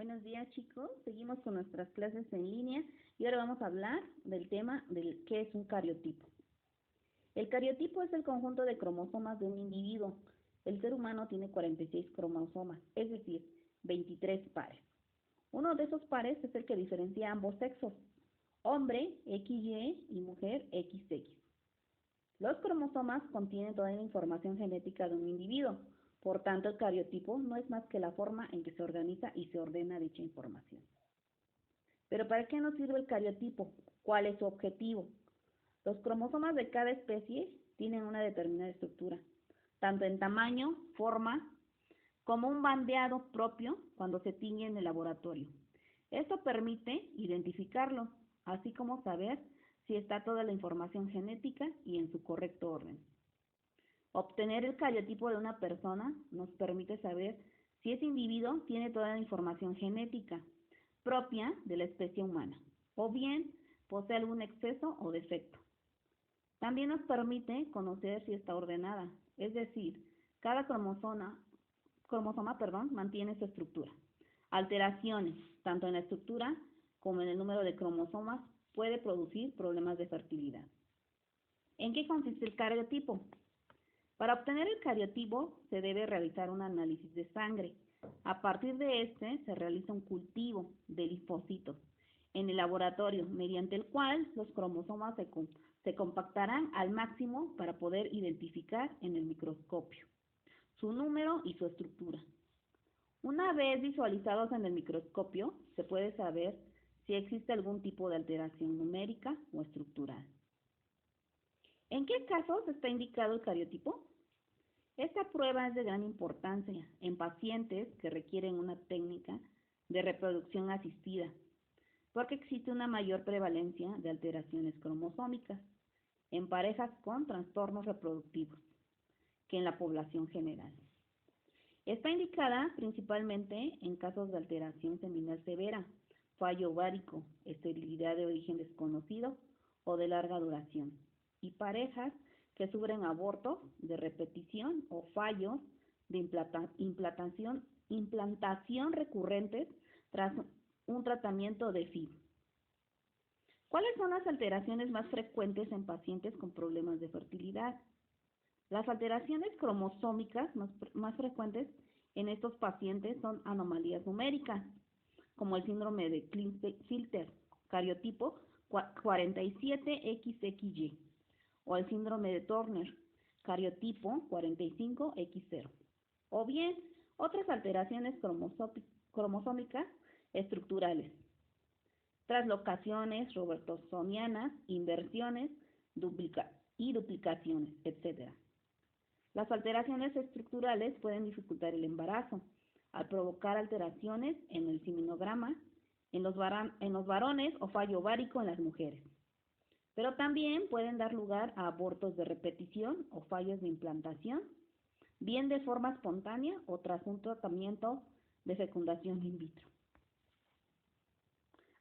Buenos días, chicos. Seguimos con nuestras clases en línea y ahora vamos a hablar del tema del qué es un cariotipo. El cariotipo es el conjunto de cromosomas de un individuo. El ser humano tiene 46 cromosomas, es decir, 23 pares. Uno de esos pares es el que diferencia ambos sexos, hombre XY y mujer XX. Los cromosomas contienen toda la información genética de un individuo. Por tanto, el cariotipo no es más que la forma en que se organiza y se ordena dicha información. ¿Pero para qué nos sirve el cariotipo? ¿Cuál es su objetivo? Los cromosomas de cada especie tienen una determinada estructura, tanto en tamaño, forma, como un bandeado propio cuando se tiñe en el laboratorio. Esto permite identificarlo, así como saber si está toda la información genética y en su correcto orden. Obtener el cariotipo de una persona nos permite saber si ese individuo tiene toda la información genética propia de la especie humana, o bien posee algún exceso o defecto. También nos permite conocer si está ordenada, es decir, cada cromosoma mantiene su estructura. Alteraciones, tanto en la estructura como en el número de cromosomas, puede producir problemas de fertilidad. ¿En qué consiste el cariotipo? Para obtener el cariotipo se debe realizar un análisis de sangre. A partir de este se realiza un cultivo de linfocitos en el laboratorio, mediante el cual los cromosomas se compactarán al máximo para poder identificar en el microscopio su número y su estructura. Una vez visualizados en el microscopio, se puede saber si existe algún tipo de alteración numérica o estructural. ¿En qué casos está indicado el cariotipo? Esta prueba es de gran importancia en pacientes que requieren una técnica de reproducción asistida, porque existe una mayor prevalencia de alteraciones cromosómicas en parejas con trastornos reproductivos que en la población general. Está indicada principalmente en casos de alteración seminal severa, fallo ovárico, esterilidad de origen desconocido o de larga duración, y parejas que sufren abortos de repetición o fallos de implantación recurrentes tras un tratamiento de FIV. ¿Cuáles son las alteraciones más frecuentes en pacientes con problemas de fertilidad? Las alteraciones cromosómicas más frecuentes en estos pacientes son anomalías numéricas, como el síndrome de Klinefelter, cariotipo 47XXY, o el síndrome de Turner, cariotipo 45X0, o bien otras alteraciones cromosómicas estructurales, translocaciones robertsonianas, inversiones y duplicaciones, etc. Las alteraciones estructurales pueden dificultar el embarazo, al provocar alteraciones en el seminograma en los varones o fallo ovárico en las mujeres. Pero también pueden dar lugar a abortos de repetición o fallos de implantación, bien de forma espontánea o tras un tratamiento de fecundación in vitro.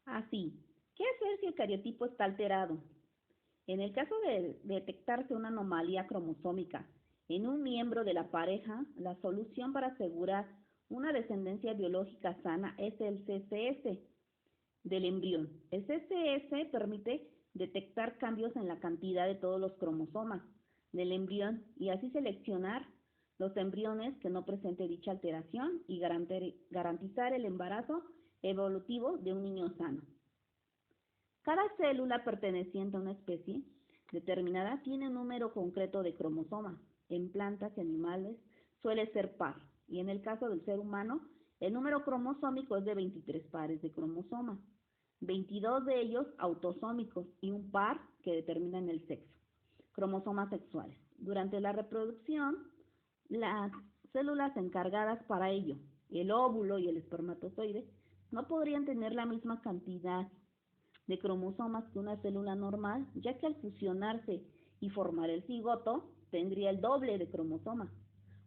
Así, ¿qué hacer si el cariotipo está alterado? En el caso de detectarse una anomalía cromosómica en un miembro de la pareja, la solución para asegurar una descendencia biológica sana es el CCS del embrión. El CCS permite detectar cambios en la cantidad de todos los cromosomas del embrión y así seleccionar los embriones que no presenten dicha alteración y garantizar el embarazo evolutivo de un niño sano. Cada célula perteneciente a una especie determinada tiene un número concreto de cromosomas. En plantas y animales suele ser par, y en el caso del ser humano, el número cromosómico es de 23 pares de cromosomas, 22 de ellos autosómicos y un par que determinan el sexo, cromosomas sexuales. Durante la reproducción, las células encargadas para ello, el óvulo y el espermatozoide, no podrían tener la misma cantidad de cromosomas que una célula normal, ya que al fusionarse y formar el cigoto, tendría el doble de cromosomas,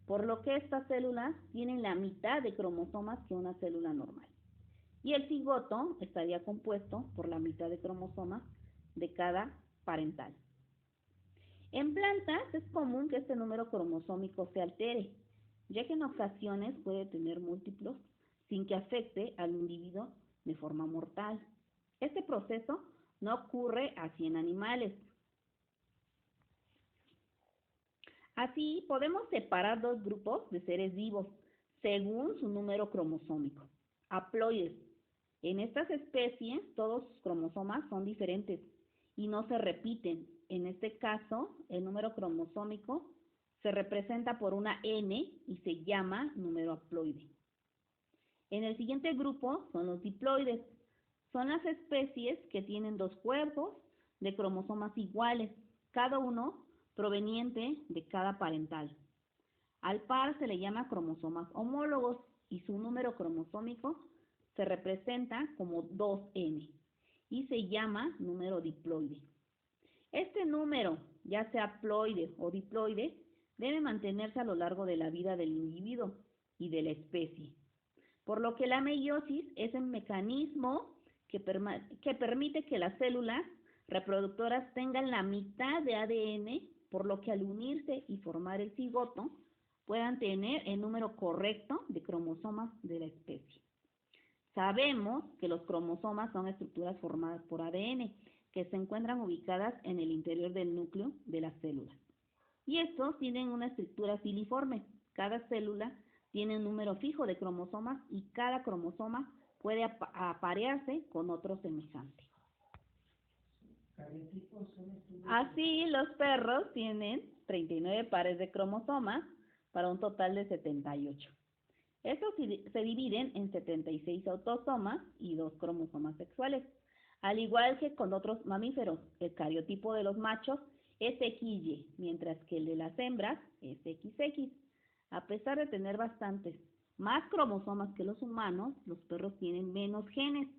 por lo que estas células tienen la mitad de cromosomas que una célula normal. Y el cigoto estaría compuesto por la mitad de cromosomas de cada parental. En plantas es común que este número cromosómico se altere, ya que en ocasiones puede tener múltiplos sin que afecte al individuo de forma mortal. Este proceso no ocurre así en animales. Así, podemos separar dos grupos de seres vivos según su número cromosómico. Haploides. En estas especies, todos sus cromosomas son diferentes y no se repiten. En este caso, el número cromosómico se representa por una N y se llama número haploide. En el siguiente grupo son los diploides. Son las especies que tienen dos cuerpos de cromosomas iguales, cada uno proveniente de cada parental. Al par se le llama cromosomas homólogos y su número cromosómico se representa como 2N y se llama número diploide. Este número, ya sea haploide o diploide, debe mantenerse a lo largo de la vida del individuo y de la especie, por lo que la meiosis es el mecanismo que permite que las células reproductoras tengan la mitad de ADN, por lo que al unirse y formar el cigoto, puedan tener el número correcto de cromosomas de la especie. Sabemos que los cromosomas son estructuras formadas por ADN, que se encuentran ubicadas en el interior del núcleo de las células. Y estos tienen una estructura filiforme. Cada célula tiene un número fijo de cromosomas y cada cromosoma puede aparearse con otro semejante. Así, los perros tienen 39 pares de cromosomas para un total de 78. Estos se dividen en 76 autosomas y 2 cromosomas sexuales. Al igual que con otros mamíferos, el cariotipo de los machos es XY, mientras que el de las hembras es XX. A pesar de tener bastantes más cromosomas que los humanos, los perros tienen menos genes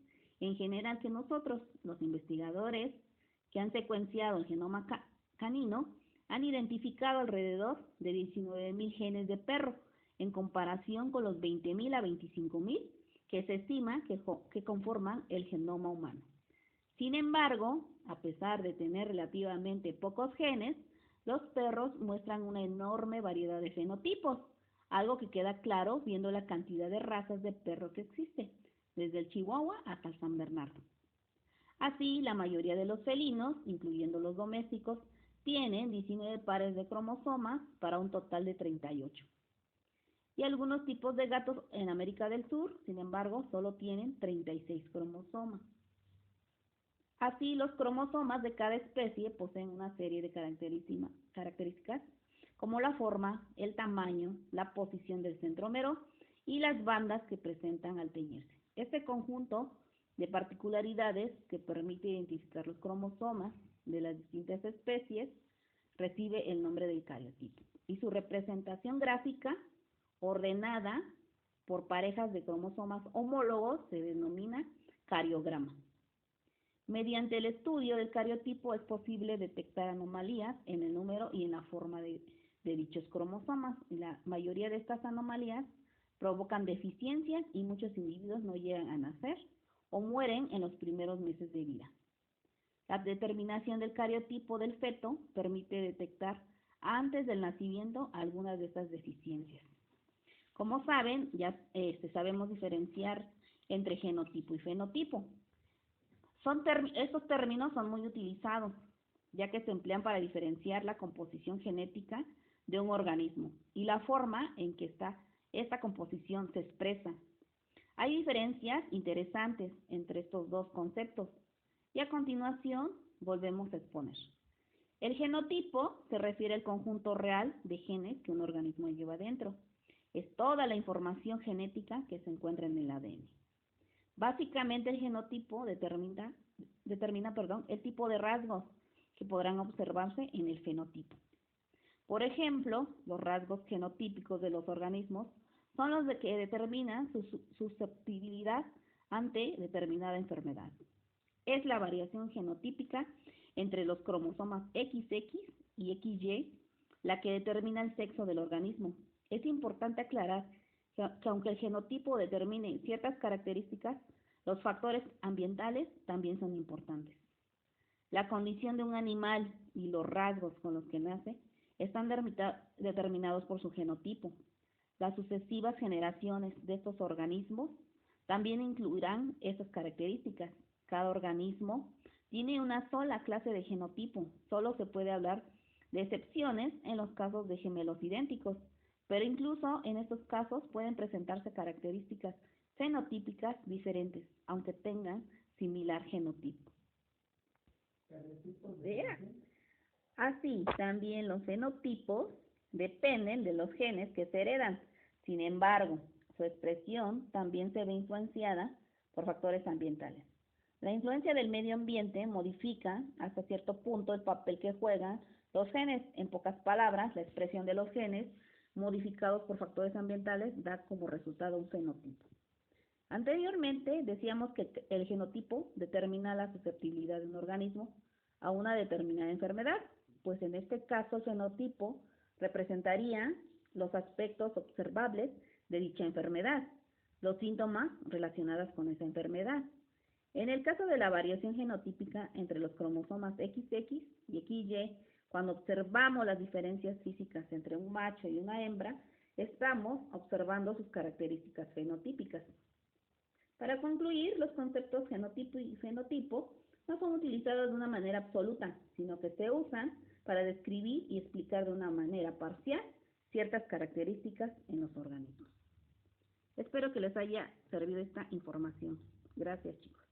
en general que nosotros. Los investigadores que han secuenciado el genoma canino han identificado alrededor de 19.000 genes de perro, en comparación con los 20.000 a 25.000 que se estima que conforman el genoma humano. Sin embargo, a pesar de tener relativamente pocos genes, los perros muestran una enorme variedad de fenotipos, algo que queda claro viendo la cantidad de razas de perro que existe, desde el Chihuahua hasta el San Bernardo. Así, la mayoría de los felinos, incluyendo los domésticos, tienen 19 pares de cromosomas para un total de 38. Y algunos tipos de gatos en América del Sur, sin embargo, solo tienen 36 cromosomas. Así, los cromosomas de cada especie poseen una serie de características como la forma, el tamaño, la posición del centrómero y las bandas que presentan al teñirse. Este conjunto de particularidades que permite identificar los cromosomas de las distintas especies recibe el nombre del cariotipo. Y su representación gráfica, ordenada por parejas de cromosomas homólogos, se denomina cariograma. Mediante el estudio del cariotipo es posible detectar anomalías en el número y en la forma de dichos cromosomas. La mayoría de estas anomalías provocan deficiencias y muchos individuos no llegan a nacer o mueren en los primeros meses de vida. La determinación del cariotipo del feto permite detectar antes del nacimiento algunas de estas deficiencias. Como saben, ya sabemos diferenciar entre genotipo y fenotipo. Estos términos son muy utilizados, ya que se emplean para diferenciar la composición genética de un organismo y la forma en que esta composición se expresa. Hay diferencias interesantes entre estos dos conceptos y a continuación volvemos a exponer. El genotipo se refiere al conjunto real de genes que un organismo lleva dentro. Es toda la información genética que se encuentra en el ADN. Básicamente el genotipo determina el tipo de rasgos que podrán observarse en el fenotipo. Por ejemplo, los rasgos genotípicos de los organismos son los que determinan su susceptibilidad ante determinada enfermedad. Es la variación genotípica entre los cromosomas XX y XY la que determina el sexo del organismo. Es importante aclarar que aunque el genotipo determine ciertas características, los factores ambientales también son importantes. La condición de un animal y los rasgos con los que nace están determinados por su genotipo. Las sucesivas generaciones de estos organismos también incluirán esas características. Cada organismo tiene una sola clase de genotipo. Solo se puede hablar de excepciones en los casos de gemelos idénticos, pero incluso en estos casos pueden presentarse características fenotípicas diferentes, aunque tengan similar genotipo. Vea. Así, también los fenotipos dependen de los genes que se heredan. Sin embargo, su expresión también se ve influenciada por factores ambientales. La influencia del medio ambiente modifica hasta cierto punto el papel que juegan los genes. En pocas palabras, la expresión de los genes modificados por factores ambientales da como resultado un fenotipo. Anteriormente decíamos que el genotipo determina la susceptibilidad de un organismo a una determinada enfermedad, pues en este caso el fenotipo representaría los aspectos observables de dicha enfermedad, los síntomas relacionados con esa enfermedad. En el caso de la variación genotípica entre los cromosomas XX y XY, cuando observamos las diferencias físicas entre un macho y una hembra, estamos observando sus características fenotípicas. Para concluir, los conceptos genotipo y fenotipo no son utilizados de una manera absoluta, sino que se usan para describir y explicar de una manera parcial ciertas características en los organismos. Espero que les haya servido esta información. Gracias, chicos.